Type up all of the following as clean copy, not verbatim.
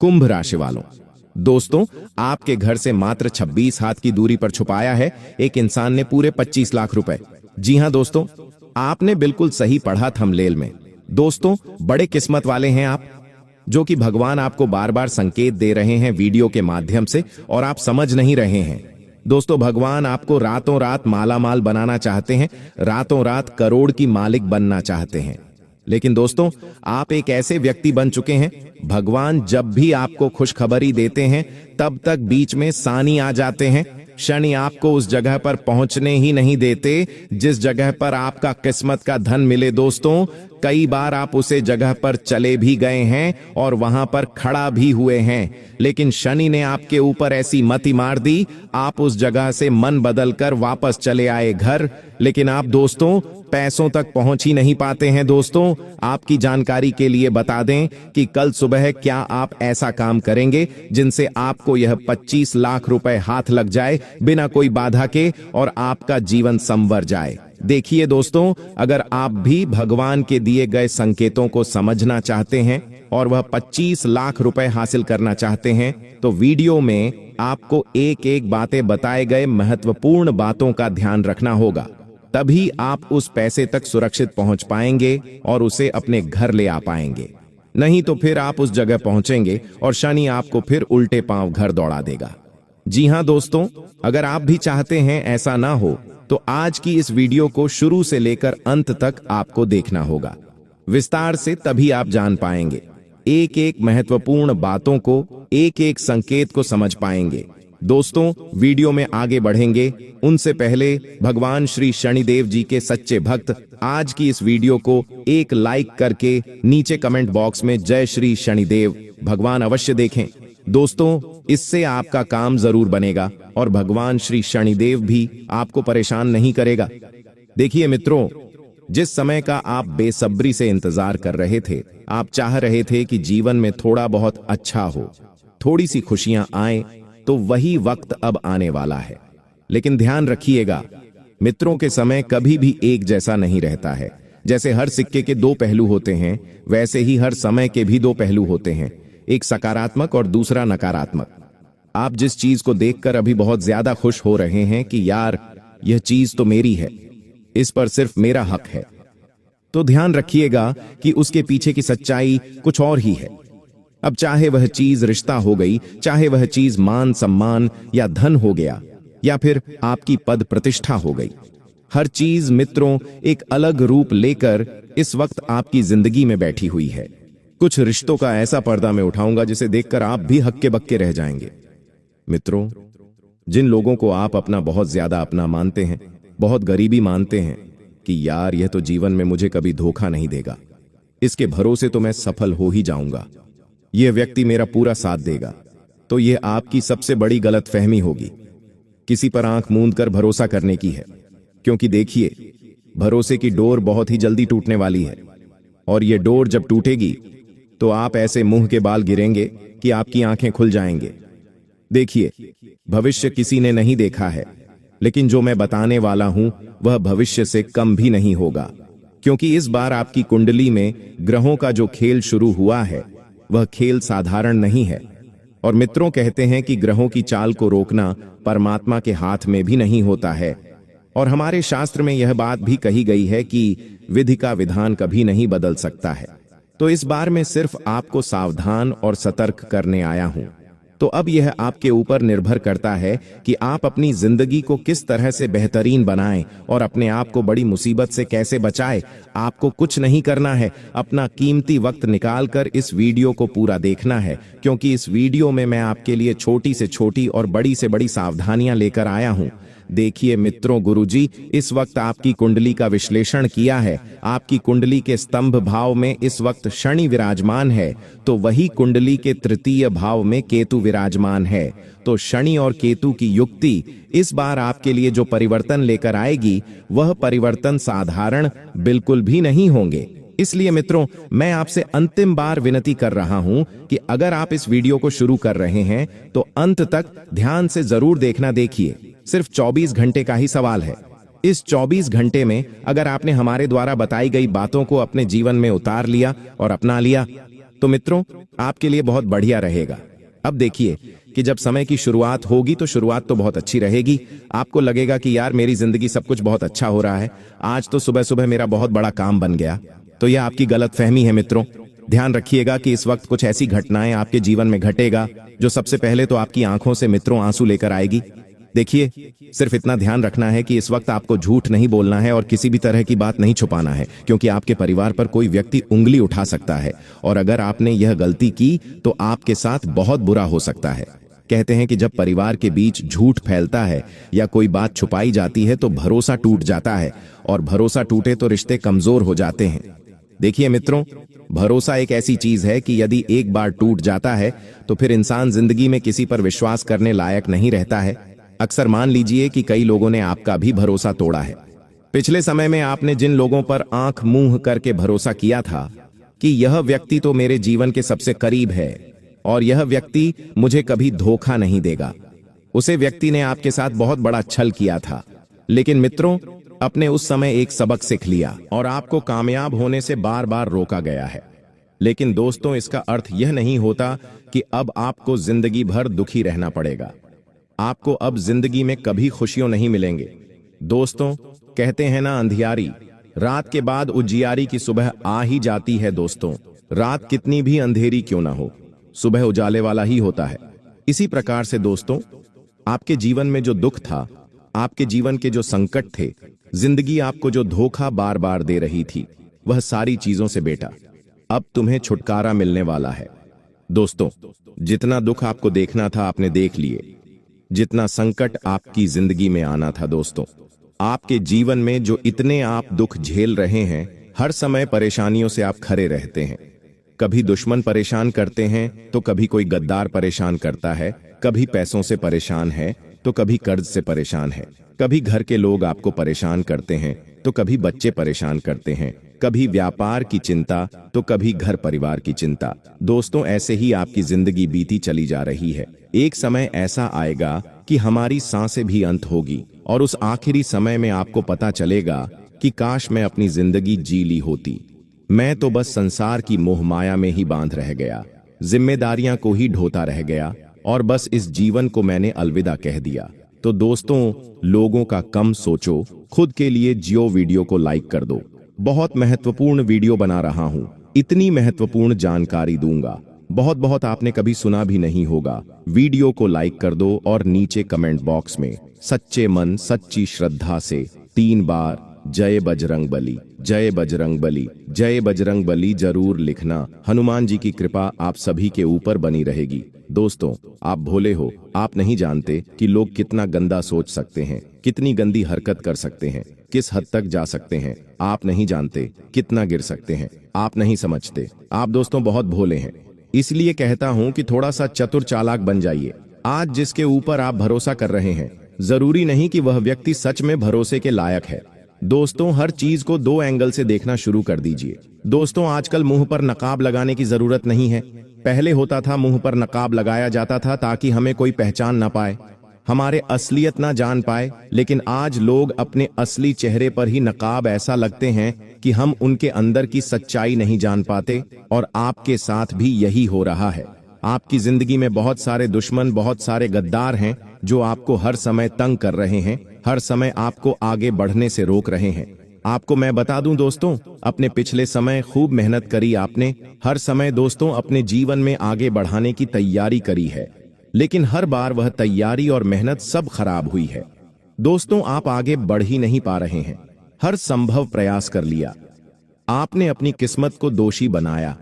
कुंभ राशि वालों, दोस्तों, आपके घर से मात्र 26 हाथ की दूरी पर छुपाया है एक इंसान ने पूरे 25 लाख रुपए। जी हां दोस्तों, आपने बिल्कुल सही पढ़ा थंबनेल में। दोस्तों, बड़े किस्मत वाले हैं आप, जो कि भगवान आपको बार बार संकेत दे रहे हैं वीडियो के माध्यम से और आप समझ नहीं रहे हैं। दोस्तों, भगवान आपको रातों रात मालामाल बनाना चाहते हैं, रातों रात करोड़ की मालिक बनना चाहते हैं। लेकिन दोस्तों, आप एक ऐसे व्यक्ति बन चुके हैं, भगवान जब भी आपको खुशखबरी देते हैं तब तक बीच में सानी आ जाते हैं। शनि आपको उस जगह पर पहुंचने ही नहीं देते जिस जगह पर आपका किस्मत का धन मिले। दोस्तों, कई बार आप उसे जगह पर चले भी गए हैं और वहां पर खड़ा भी हुए हैं, लेकिन शनि ने आपके ऊपर ऐसी मति मार दी, आप उस जगह से मन बदलकर वापस चले आए घर। लेकिन आप दोस्तों पैसों तक पहुंच ही नहीं पाते हैं। दोस्तों, आपकी जानकारी के लिए बता दें कि कल सुबह क्या आप ऐसा काम करेंगे जिनसे आपको यह 25 लाख रुपए हाथ लग जाए बिना कोई बाधा के और आपका जीवन संवर जाए। देखिए दोस्तों, अगर आप भी भगवान के दिए गए संकेतों को समझना चाहते हैं और वह 25 लाख रुपए हासिल करना चाहते हैं तो वीडियो में आपको एक एक बातें बताए गए महत्वपूर्ण बातों का ध्यान रखना होगा, तभी आप उस पैसे तक सुरक्षित पहुंच पाएंगे और उसे अपने घर ले आ पाएंगे। नहीं तो फिर आप उस जगह पहुंचेंगे और शनि आपको फिर उल्टे पांव घर दौड़ा देगा। जी हां दोस्तों, अगर आप भी चाहते हैं ऐसा ना हो तो आज की इस वीडियो को शुरू से लेकर अंत तक आपको देखना होगा विस्तार से, तभी आप जान पाएंगे, एक एक महत्वपूर्ण बातों को, एक एक संकेत को समझ पाएंगे। दोस्तों, वीडियो में आगे बढ़ेंगे उनसे पहले भगवान श्री शनिदेव जी के सच्चे भक्त आज की इस वीडियो को एक लाइक करके नीचे कमेंट बॉक्स में जय श्री शनिदेव भगवान अवश्य देखें। दोस्तों, इससे आपका काम जरूर बनेगा और भगवान श्री शनिदेव भी आपको परेशान नहीं करेगा। देखिए मित्रों, जिस समय का आप बेसब्री से इंतजार कर रहे थे, आप चाह रहे थे कि जीवन में थोड़ा बहुत अच्छा हो, थोड़ी सी खुशियां आए, तो वही वक्त अब आने वाला है। लेकिन ध्यान रखिएगा मित्रों, के समय कभी भी एक जैसा नहीं रहता है। जैसे हर सिक्के के दो पहलू होते हैं, वैसे ही हर समय के भी दो पहलू होते हैं, एक सकारात्मक और दूसरा नकारात्मक। आप जिस चीज को देखकर अभी बहुत ज्यादा खुश हो रहे हैं कि यार यह चीज तो मेरी है, इस पर सिर्फ मेरा हक है, तो ध्यान रखिएगा कि उसके पीछे की सच्चाई कुछ और ही है। अब चाहे वह चीज रिश्ता हो गई, चाहे वह चीज मान सम्मान या धन हो गया, या फिर आपकी पद प्रतिष्ठा हो गई, हर चीज मित्रों एक अलग रूप लेकर इस वक्त आपकी जिंदगी में बैठी हुई है। कुछ रिश्तों का ऐसा पर्दा मैं उठाऊंगा जिसे देखकर आप भी हक्के बक्के रह जाएंगे। मित्रों, जिन लोगों को आप अपना बहुत ज्यादा अपना मानते हैं, बहुत गरीबी मानते हैं कि यार यह तो जीवन में मुझे कभी धोखा नहीं देगा, इसके भरोसे तो मैं सफल हो ही जाऊंगा, यह व्यक्ति मेरा पूरा साथ देगा, तो यह आपकी सबसे बड़ी गलतफहमी होगी। किसी पर आंख मूंद कर भरोसा करने की है, क्योंकि देखिए भरोसे की डोर बहुत ही जल्दी टूटने वाली है और यह डोर जब टूटेगी तो आप ऐसे मुंह के बाल गिरेंगे कि आपकी आंखें खुल जाएंगे। देखिए, भविष्य किसी ने नहीं देखा है, लेकिन जो मैं बताने वाला हूं वह भविष्य से कम भी नहीं होगा, क्योंकि इस बार आपकी कुंडली में ग्रहों का जो खेल शुरू हुआ है वह खेल साधारण नहीं है। और मित्रों, कहते हैं कि ग्रहों की चाल को रोकना परमात्मा के हाथ में भी नहीं होता है, और हमारे शास्त्र में यह बात भी कही गई है कि विधि का विधान कभी नहीं बदल सकता है। तो इस बार मैं सिर्फ आपको सावधान और सतर्क करने आया हूं। तो अब यह आपके ऊपर निर्भर करता है कि आप अपनी जिंदगी को किस तरह से बेहतरीन बनाएं और अपने आप को बड़ी मुसीबत से कैसे बचाएं। आपको कुछ नहीं करना है, अपना कीमती वक्त निकालकर इस वीडियो को पूरा देखना है, क्योंकि इस वीडियो में मैं आपके लिए छोटी से छोटी और बड़ी से बड़ी सावधानियां लेकर आया हूं। देखिए मित्रों, गुरुजी इस वक्त आपकी कुंडली का विश्लेषण किया है। आपकी कुंडली के स्तंभ भाव में इस वक्त शनि विराजमान है, तो वही कुंडली के तृतीय भाव में केतु विराजमान है। तो शनि और केतु की युक्ति इस बार आपके लिए जो परिवर्तन लेकर आएगी वह परिवर्तन साधारण बिल्कुल भी नहीं होंगे। इसलिए मित्रों, मैं आपसे अंतिम बार विनती कर रहा हूं कि अगर आप इस वीडियो को शुरू कर रहे हैं तो अंत तक ध्यान से जरूर देखना। देखिए, सिर्फ 24 घंटे का ही सवाल है। इस 24 घंटे में अगर आपने हमारे द्वारा बताई गई बातों को अपने जीवन में उतार लिया और अपना लिया तो मित्रों, आपके लिए बहुत बढ़िया रहेगा। अब देखिए कि जब समय की शुरुआत होगी तो शुरुआत तो बहुत अच्छी रहेगी। आपको लगेगा कि यार मेरी जिंदगी सब कुछ बहुत अच्छा हो रहा है, आज तो सुबह सुबह मेरा बहुत बड़ा काम बन गया। तो यह आपकी गलतफहमी है मित्रों। ध्यान रखिएगा कि इस वक्त कुछ ऐसी घटनाएं आपके जीवन में घटेगा जो सबसे पहले तो आपकी आंखों से मित्रों आंसू लेकर आएगी। देखिए, सिर्फ इतना ध्यान रखना है कि इस वक्त आपको झूठ नहीं बोलना है और किसी भी तरह की बात नहीं छुपाना है, क्योंकि आपके परिवार पर कोई व्यक्ति उंगली उठा सकता है और अगर आपने यह गलती की तो आपके साथ बहुत बुरा हो सकता है। कहते हैं कि जब परिवार के बीच झूठ फैलता है या कोई बात छुपाई जाती है तो भरोसा टूट जाता है और भरोसा टूटे तो रिश्ते कमजोर हो जाते हैं। देखिए मित्रों, भरोसा एक ऐसी चीज है कि यदि एक बार टूट जाता है तो फिर इंसान जिंदगी में किसी पर विश्वास करने लायक नहीं रहता है। अक्सर मान लीजिए कि कई लोगों ने आपका भी भरोसा तोड़ा है। पिछले समय में आपने जिन लोगों पर आंख मूंद करके भरोसा किया था कि यह व्यक्ति तो मेरे जीवन के सबसे करीब है और यह व्यक्ति मुझे कभी धोखा नहीं देगा, उसे व्यक्ति ने आपके साथ बहुत बड़ा छल किया था। लेकिन मित्रों, अपने उस समय एक सबक सीख लिया और आपको कामयाब होने से बार बार रोका गया है। लेकिन दोस्तों, इसका अर्थ यह नहीं होता कि अब आपको जिंदगी भर दुखी रहना पड़ेगा। आपको अब जिंदगी में कभी खुशियों नहीं मिलेंगे। दोस्तों, कहते हैं ना, अंधियारी रात के बाद उजियारी की सुबह आ ही जाती है। दोस्तों, रात कितनी भी अंधेरी क्यों ना हो, सुबह उजाले वाला ही होता है। इसी प्रकार से दोस्तों, आपके जीवन में जो दुख था, आपके जीवन के जो संकट थे, जिंदगी आपको जो धोखा बार बार दे रही थी, वह सारी चीजों से बेटा अब तुम्हें छुटकारा मिलने वाला है। दोस्तों, जितना दुख आपको देखना था आपने देख लिए, जितना संकट आपकी जिंदगी में आना था दोस्तों, आपके जीवन में जो इतने आप दुख झेल रहे हैं, हर समय परेशानियों से आप खड़े रहते हैं। कभी दुश्मन परेशान करते हैं तो कभी कोई गद्दार परेशान करता है, कभी पैसों से परेशान है तो कभी कर्ज से परेशान है, कभी घर के लोग आपको परेशान करते हैं तो कभी बच्चे परेशान करते हैं, कभी व्यापार की चिंता तो कभी घर परिवार की चिंता। दोस्तों, ऐसे ही आपकी जिंदगी बीती चली जा रही है। एक समय ऐसा आएगा कि हमारी सांसें भी अंत होगी और उस आखिरी समय में आपको पता चलेगा कि काश मैं अपनी जिंदगी जी ली होती। मैं तो बस संसार की मोह माया में ही बांध रह गया, जिम्मेदारियां को ही ढोता रह गया और बस इस जीवन को मैंने अलविदा कह दिया। तो दोस्तों, लोगों का कम सोचो, खुद के लिए जियो। वीडियो को लाइक कर दो। बहुत महत्वपूर्ण वीडियो बना रहा हूं, इतनी महत्वपूर्ण जानकारी दूंगा, बहुत बहुत आपने कभी सुना भी नहीं होगा। वीडियो को लाइक कर दो और नीचे कमेंट बॉक्स में सच्चे मन सच्ची श्रद्धा से 3 बार जय बजरंग बली, जय बजरंग बली, जय बजरंग बली जरूर लिखना। हनुमान जी की कृपा आप सभी के ऊपर बनी रहेगी। दोस्तों, आप भोले हो, आप नहीं जानते कि लोग कितना गंदा सोच सकते हैं, कितनी गंदी हरकत कर सकते हैं, किस हद तक जा सकते हैं। आप नहीं जानते कितना गिर सकते हैं, आप नहीं समझते। आप दोस्तों बहुत भोले हैं, इसलिए कहता हूं कि थोड़ा सा चतुर चालाक बन जाइए। आज जिसके ऊपर आप भरोसा कर रहे हैं, जरूरी नहीं कि वह व्यक्ति सच में भरोसे के लायक है। दोस्तों, हर चीज को 2 एंगल से देखना शुरू कर दीजिए। दोस्तों, आजकल मुंह पर नकाब लगाने की जरूरत नहीं है। पहले होता था मुंह पर नकाब लगाया जाता था ताकि हमें कोई पहचान ना पाए, हमारे असलियत ना जान पाए। लेकिन आज लोग अपने असली चेहरे पर ही नकाब ऐसा लगते हैं कि हम उनके अंदर की सच्चाई नहीं जान पाते। और आपके साथ भी यही हो रहा है। आपकी जिंदगी में बहुत सारे दुश्मन, बहुत सारे गद्दार हैं जो आपको हर समय तंग कर रहे हैं, हर समय आपको आगे बढ़ने से रोक रहे हैं। आपको मैं बता दूं दोस्तों, अपने पिछले समय खूब मेहनत करी आपने, हर समय दोस्तों अपने जीवन में आगे बढ़ाने की तैयारी करी है, लेकिन हर बार वह तैयारी और मेहनत सब खराब हुई है। दोस्तों, आप आगे बढ़ ही नहीं पा रहे हैं। हर संभव प्रयास कर लिया, आपने अपनी किस्मत को दोषी बनाया,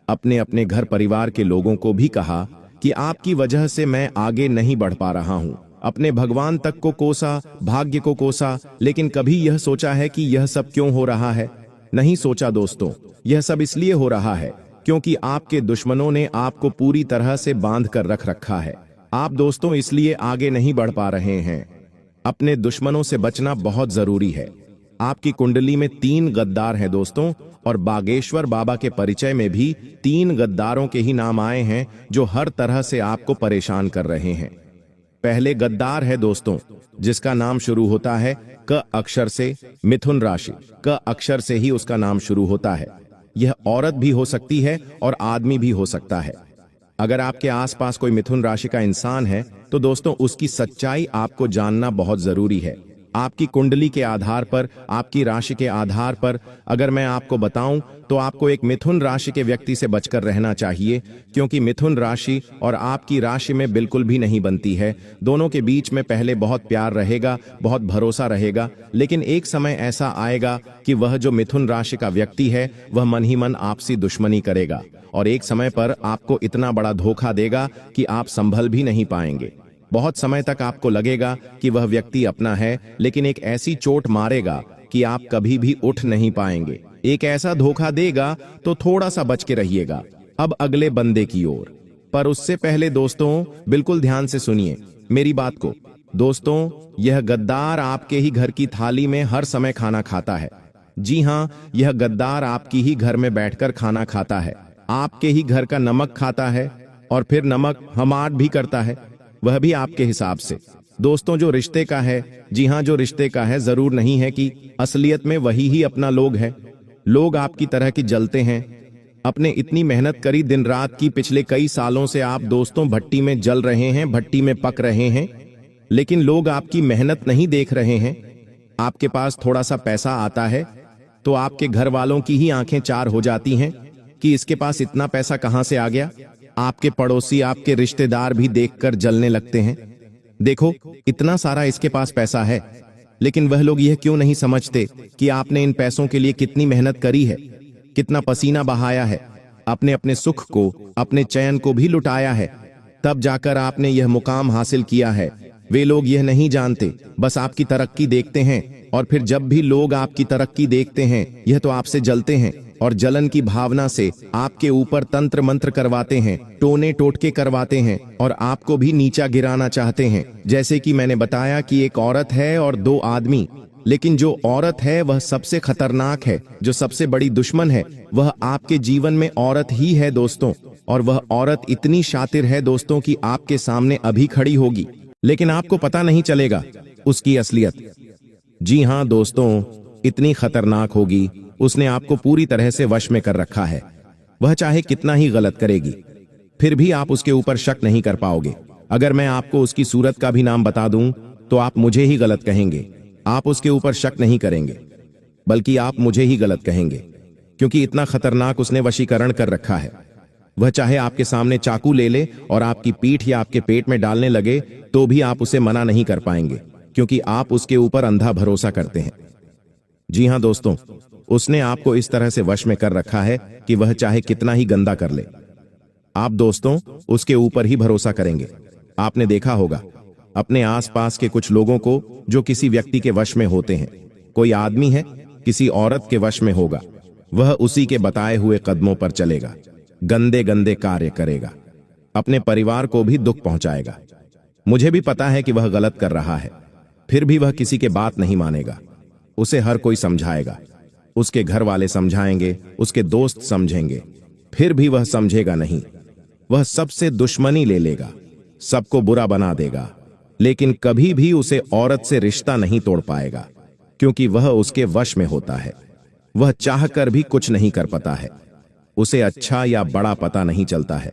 अपने अपने घर परिवार के लोगों को भी कहा कि आपकी वजह से मैं आगे नहीं बढ़ पा रहा हूं। अपने भगवान तक को कोसा, भाग्य को कोसा, लेकिन कभी यह सोचा है कि यह सब क्यों हो रहा है? नहीं सोचा दोस्तों। यह सब इसलिए हो रहा है क्योंकि आपके दुश्मनों ने आपको पूरी तरह से बांध कर रख रखा है। आप दोस्तों इसलिए आगे नहीं बढ़ पा रहे हैं। अपने दुश्मनों से बचना बहुत जरूरी है। आपकी कुंडली में 3 गद्दार हैं दोस्तों, और बागेश्वर बाबा के परिचय में भी 3 गद्दारों के ही नाम आए हैं जो हर तरह से आपको परेशान कर रहे हैं। पहले गद्दार है दोस्तों जिसका नाम शुरू होता है क अक्षर से, मिथुन राशि। क अक्षर से ही उसका नाम शुरू होता है। यह औरत भी हो सकती है और आदमी भी हो सकता है। अगर आपके आसपास कोई मिथुन राशि का इंसान है तो दोस्तों उसकी सच्चाई आपको जानना बहुत जरूरी है। आपकी कुंडली के आधार पर, आपकी राशि के आधार पर अगर मैं आपको बताऊं तो आपको एक मिथुन राशि के व्यक्ति से बचकर रहना चाहिए, क्योंकि मिथुन राशि और आपकी राशि में बिल्कुल भी नहीं बनती है। दोनों के बीच में पहले बहुत प्यार रहेगा, बहुत भरोसा रहेगा, लेकिन एक समय ऐसा आएगा कि वह जो मिथुन राशि का व्यक्ति है वह मन ही मन आपसी दुश्मनी करेगा और एक समय पर आपको इतना बड़ा धोखा देगा कि आप संभल भी नहीं पाएंगे। बहुत समय तक आपको लगेगा कि वह व्यक्ति अपना है, लेकिन एक ऐसी चोट मारेगा कि आप कभी भी उठ नहीं पाएंगे। एक ऐसा धोखा देगा तो थोड़ा सा बच के रहिएगा। अब अगले बंदे की ओर, पर उससे पहले दोस्तों बिल्कुल ध्यान से सुनिए मेरी बात को। दोस्तों, यह गद्दार आपके ही घर की थाली में हर समय खाना खाता है। जी हाँ, यह गद्दार आपकी ही घर में बैठकर खाना खाता है, आपके ही घर का नमक खाता है और फिर नमक हमाट भी करता है, वह भी आपके हिसाब से। दोस्तों, जो रिश्ते का है, जी हाँ जो रिश्ते का है, जरूर नहीं है कि असलियत में वही ही अपना लोग है। लोग आपकी तरह की जलते हैं। अपने इतनी मेहनत करी दिन रात की, पिछले कई सालों से आप दोस्तों भट्टी में जल रहे हैं, भट्टी में पक रहे हैं, लेकिन लोग आपकी मेहनत नहीं देख रहे हैं। आपके पास थोड़ा सा पैसा आता है तो आपके घर वालों की ही आंखें चार हो जाती हैं कि इसके पास इतना पैसा कहां से आ गया। आपके पड़ोसी, आपके रिश्तेदार भी देखकर जलने लगते हैं। देखो, इतना सारा इसके पास पैसा है, लेकिन वह लोग यह क्यों नहीं समझते कि आपने इन पैसों के लिए कितनी मेहनत करी है, कितना पसीना बहाया है, अपने अपने सुख को, अपने चैन को भी लुटाया है, तब जाकर आपने यह मुकाम हासिल किया है। वे लोग यह नहीं जानते, बस आपकी तरक्की देखते हैं, और फिर जब भी लोग आपकी तरक्की देखते हैं यह तो आपसे जलते हैं और जलन की भावना से आपके ऊपर तंत्र मंत्र करवाते हैं, टोने टोटके करवाते हैं और आपको भी नीचा गिराना चाहते हैं। जैसे कि मैंने बताया कि एक औरत है और दो आदमी, लेकिन जो औरत है वह सबसे खतरनाक है, जो सबसे बड़ी दुश्मन है वह आपके जीवन में औरत ही है दोस्तों। और वह औरत इतनी शातिर है दोस्तों कि आपके सामने अभी खड़ी होगी, लेकिन आपको पता नहीं चलेगा उसकी असलियत। जी हाँ दोस्तों, इतनी खतरनाक होगी, उसने आपको पूरी तरह से वश में कर रखा है। वह चाहे कितना ही गलत करेगी, फिर भी आप उसके ऊपर शक नहीं कर पाओगे। अगर मैं आपको उसकी सूरत का भी नाम बता दूं तो आप मुझे ही गलत कहेंगे। आप उसके ऊपर शक नहीं करेंगे, बल्कि आप मुझे ही गलत कहेंगे, क्योंकि इतना खतरनाक उसने वशीकरण कर रखा है। वह चाहे आपके सामने चाकू ले ले और आपकी पीठ या आपके पेट में डालने लगे तो भी आप उसे मना नहीं कर पाएंगे, क्योंकि आप उसके ऊपर अंधा भरोसा करते हैं। जी हाँ दोस्तों, उसने आपको इस तरह से वश में कर रखा है कि वह चाहे कितना ही गंदा कर ले, आप दोस्तों उसके ऊपर ही भरोसा करेंगे। आपने देखा होगा अपने आसपास के कुछ लोगों को जो किसी व्यक्ति के वश में होते हैं। कोई आदमी है किसी औरत के वश में होगा, वह उसी के बताए हुए कदमों पर चलेगा, गंदे गंदे कार्य करेगा, अपने परिवार को भी दुख पहुंचाएगा। मुझे भी पता है कि वह गलत कर रहा है, फिर भी वह किसी के बात नहीं मानेगा। उसे हर कोई समझाएगा, उसके घर वाले समझाएंगे, उसके दोस्त समझेंगे, फिर भी वह समझेगा नहीं। वह सबसे दुश्मनी ले लेगा, सबको बुरा बना देगा, लेकिन कभी भी उसे औरत से रिश्ता नहीं तोड़ पाएगा, क्योंकि वह उसके वश में होता है। वह चाहकर भी कुछ नहीं कर पाता है, उसे अच्छा या बड़ा पता नहीं चलता है।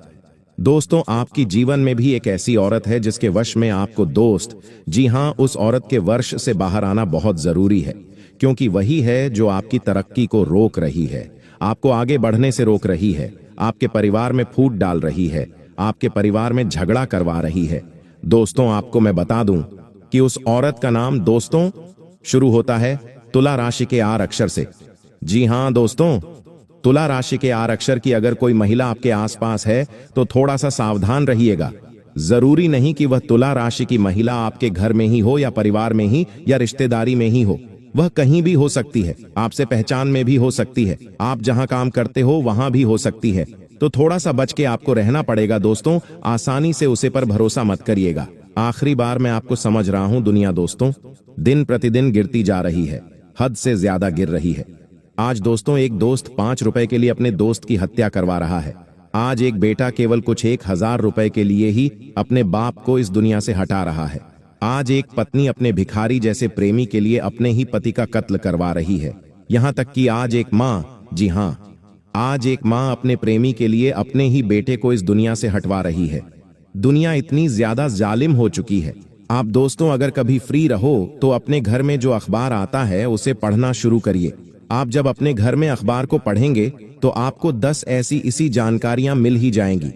दोस्तों, आपकी जीवन में भी एक ऐसी औरत है जिसके वश में आपको दोस्त, जी हां, उस औरत के वश से बाहर आना बहुत जरूरी है, क्योंकि वही है जो आपकी तरक्की को रोक रही है, आपको आगे बढ़ने से रोक रही है, आपके परिवार में फूट डाल रही है, आपके परिवार में झगड़ा करवा रही है। दोस्तों, आपको मैं बता दूं कि उस औरत का नाम दोस्तों शुरू होता है तुला राशि के आर अक्षर से। जी हां दोस्तों, तुला राशि के आर अक्षर की अगर कोई महिला आपके आसपास है तो थोड़ा सा सावधान रहिएगा। जरूरी नहीं कि वह तुला राशि की महिला आपके घर में ही हो या परिवार में ही या रिश्तेदारी में ही हो, वह कहीं भी हो सकती है, आपसे पहचान में भी हो सकती है, आप जहां काम करते हो वहां भी हो सकती है। तो थोड़ा सा बच के आपको रहना पड़ेगा दोस्तों। आसानी से उसे पर भरोसा मत करिएगा। आखिरी बार मैं आपको समझ रहा हूं दुनिया दोस्तों, दिन प्रतिदिन गिरती जा रही है, हद से ज्यादा गिर रही है। आज दोस्तों एक दोस्त 5 रुपए के लिए अपने दोस्त की हत्या करवा रहा है। आज एक बेटा केवल कुछ 1,000 रुपए के लिए ही अपने बाप को इस दुनिया से हटा रहा है। आज एक पत्नी अपने भिखारी जैसे प्रेमी के लिए अपने ही पति का कत्ल करवा रही है। यहाँ तक कि आज एक माँ, जी हाँ, आज एक माँ अपने प्रेमी के लिए अपने ही बेटे को इस दुनिया से हटवा रही है। दुनिया इतनी ज्यादा जालिम हो चुकी है। आप दोस्तों अगर कभी फ्री रहो तो अपने घर में जो अखबार आता है उसे पढ़ना शुरू करिए। आप जब अपने घर में अखबार को पढ़ेंगे तो आपको 10 ऐसी इसी जानकारियां मिल ही जाएंगी।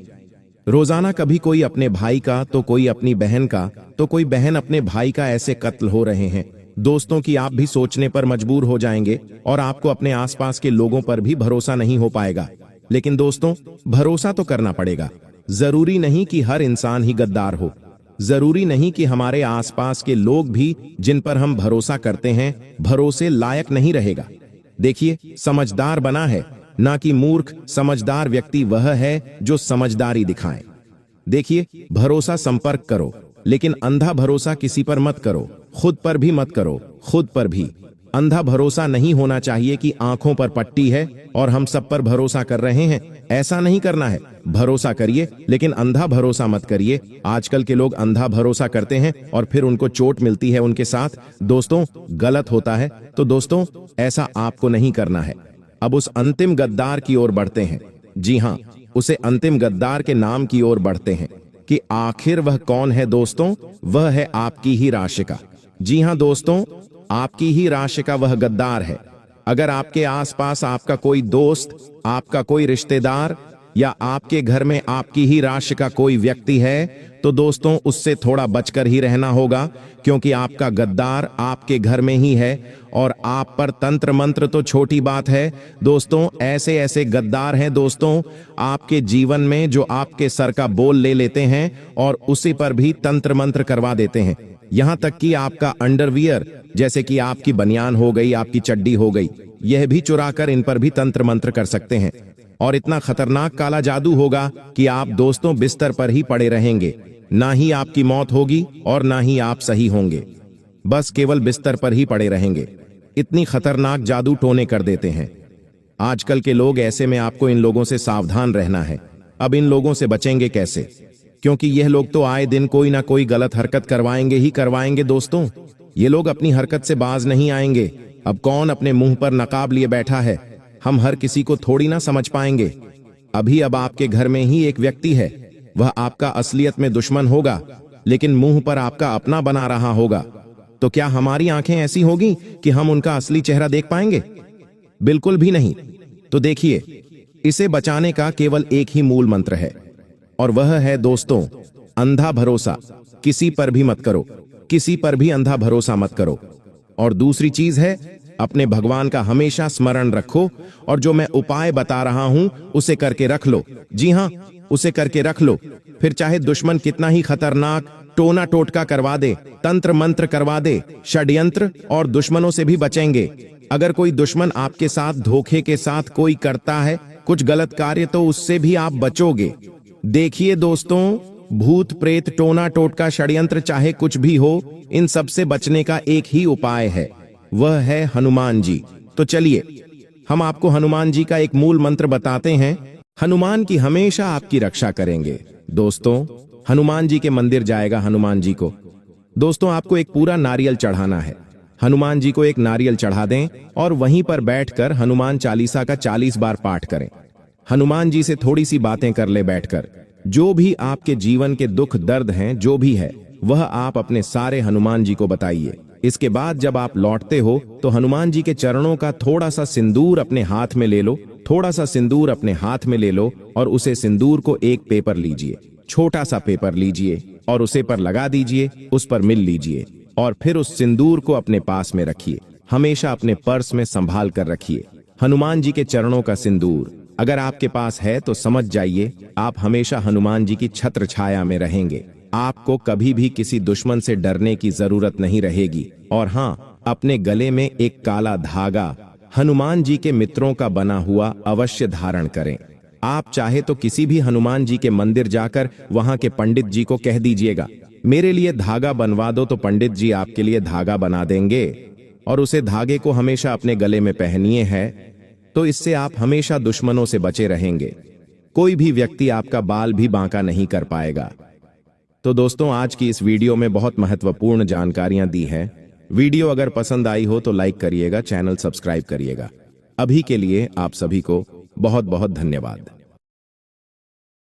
रोजाना कभी कोई अपने भाई का तो कोई अपनी बहन का तो कोई बहन अपने भाई का ऐसे कत्ल हो रहे हैं दोस्तों कि आप भी सोचने पर मजबूर हो जाएंगे और आपको अपने आसपास के लोगों पर भी भरोसा नहीं हो पाएगा। लेकिन दोस्तों भरोसा तो करना पड़ेगा। जरूरी नहीं कि हर इंसान ही गद्दार हो। जरूरी नहीं कि हमारे आसपास के लोग भी जिन पर हम भरोसा करते हैं भरोसे लायक नहीं रहेगा। देखिए, समझदार बना है ना कि मूर्ख। समझदार व्यक्ति वह है जो समझदारी दिखाए। देखिए, भरोसा संपर्क करो, लेकिन अंधा भरोसा किसी पर मत करो। खुद पर भी मत करो, खुद पर भी। अंधा भरोसा नहीं होना चाहिए कि आंखों पर पट्टी है और हम सब पर भरोसा कर रहे हैं। ऐसा नहीं करना है। भरोसा करिए लेकिन अंधा भरोसा मत करिए। आजकल के लोग अंधा भरोसा करते हैं और फिर उनको चोट मिलती है उनके साथ। दोस्तों गलत होता है। तो दोस्तों ऐसा आपको नहीं करना है। अब उस अंतिम गद्दार की ओर बढ़ते हैं। जी हाँ, उसे अंतिम गद्दार के नाम की ओर बढ़ते हैं कि आखिर वह कौन है दोस्तों। वह है आपकी ही राशिका। जी हाँ दोस्तों, आपकी ही राशिका वह गद्दार है। अगर आपके आसपास आपका कोई दोस्त, आपका कोई रिश्तेदार या आपके घर में आपकी ही राशि का कोई व्यक्ति है तो दोस्तों उससे थोड़ा बचकर ही रहना होगा, क्योंकि आपका गद्दार आपके घर में ही है और आप पर तंत्र मंत्र तो छोटी बात है दोस्तों। ऐसे ऐसे गद्दार हैं दोस्तों आपके जीवन में जो आपके सर का बोल ले लेते हैं और उसी पर भी तंत्र मंत्र करवा देते हैं। यहां तक कि आपका अंडरवियर, जैसे कि आपकी बनियान हो गई, आपकी चड्डी हो गई, यह भी चुरा कर इन पर भी तंत्र मंत्र कर सकते हैं। और इतना खतरनाक काला जादू होगा कि आप दोस्तों बिस्तर पर ही पड़े रहेंगे। ना ही आपकी मौत होगी और ना ही आप सही होंगे, बस केवल बिस्तर पर ही पड़े रहेंगे। इतनी खतरनाक जादू टोने कर देते हैं आजकल के लोग। ऐसे में आपको इन लोगों से सावधान रहना है। अब इन लोगों से बचेंगे कैसे, क्योंकि यह लोग तो आए दिन कोई ना कोई गलत हरकत करवाएंगे ही करवाएंगे दोस्तों। ये लोग अपनी हरकत से बाज नहीं आएंगे। अब कौन अपने मुंह पर नकाब लिए बैठा है, हम हर किसी को थोड़ी ना समझ पाएंगे। अब आपके घर में ही एक व्यक्ति है, वह आपका असलियत में दुश्मन होगा लेकिन मुंह पर आपका अपना बना रहा होगा। तो क्या हमारी आंखें ऐसी होगी कि हम उनका असली चेहरा देख पाएंगे? बिल्कुल भी नहीं। तो देखिए, इसे बचाने का केवल एक ही मूल मंत्र है और वह है दोस्तों अंधा भरोसा। किसी पर भी मत करो, किसी पर भी अंधा भरोसा मत करो। और दूसरी चीज है, अपने भगवान का हमेशा स्मरण रखो और जो मैं उपाय बता रहा हूं उसे करके रख लो। जी हां, उसे करके रख लो। फिर चाहे दुश्मन कितना ही खतरनाक टोना टोटका करवा दे, तंत्र मंत्र करवा दे, षड्यंत्र और दुश्मनों से भी बचेंगे। अगर कोई दुश्मन आपके साथ धोखे के साथ कोई करता है कुछ गलत कार्य तो उससे भी आप बचोगे। देखिए दोस्तों, भूत प्रेत टोना टोटका षड्यंत्र चाहे कुछ भी हो, इन सब से बचने का एक ही उपाय है, वह है हनुमान जी। तो चलिए हम आपको हनुमान जी का एक मूल मंत्र बताते हैं। हनुमान की हमेशा आपकी रक्षा करेंगे। दोस्तों हनुमान जी के मंदिर जाएगा हनुमान जी को। दोस्तों आपको एक पूरा नारियल चढ़ाना है। हनुमान जी को एक नारियल चढ़ा दें और वहीं पर बैठकर हनुमान चालीसा का 40 बार पाठ करें। हनुमान जी से थोड़ी सी बातें कर ले बैठकर। जो भी आपके जीवन के दुख दर्द हैं, जो भी है वह आप अपने सारे हनुमान जी को बताइए। इसके बाद जब आप लौटते हो तो हनुमान जी के चरणों का थोड़ा सा सिंदूर अपने हाथ में ले लो। थोड़ा सा सिंदूर अपने हाथ में ले लो और उसे सिंदूर को एक पेपर लीजिए, छोटा सा पेपर लीजिए और उसे पर लगा दीजिए, उस पर मिल लीजिए और फिर उस सिंदूर को अपने पास में रखिए। हमेशा अपने पर्स में संभाल कर रखिए। हनुमान जी के चरणों का सिंदूर अगर आपके पास है तो समझ जाइए आप हमेशा हनुमान जी की छत्र छाया में रहेंगे। आपको कभी भी किसी दुश्मन से डरने की जरूरत नहीं रहेगी। और हाँ, अपने गले में एक काला धागा हनुमान जी के मित्रों का बना हुआ अवश्य धारण करें। आप चाहे तो किसी भी हनुमान जी के मंदिर जाकर वहां के पंडित जी को कह दीजिएगा मेरे लिए धागा बनवा दो, तो पंडित जी आपके लिए धागा बना देंगे और उसे धागे को हमेशा अपने गले में पहनिए है। तो इससे आप हमेशा दुश्मनों से बचे रहेंगे। कोई भी व्यक्ति आपका बाल भी बांका नहीं कर पाएगा। तो दोस्तों आज की इस वीडियो में बहुत महत्वपूर्ण जानकारियां दी हैं। वीडियो अगर पसंद आई हो तो लाइक करिएगा, चैनल सब्सक्राइब करिएगा। अभी के लिए आप सभी को बहुत बहुत धन्यवाद।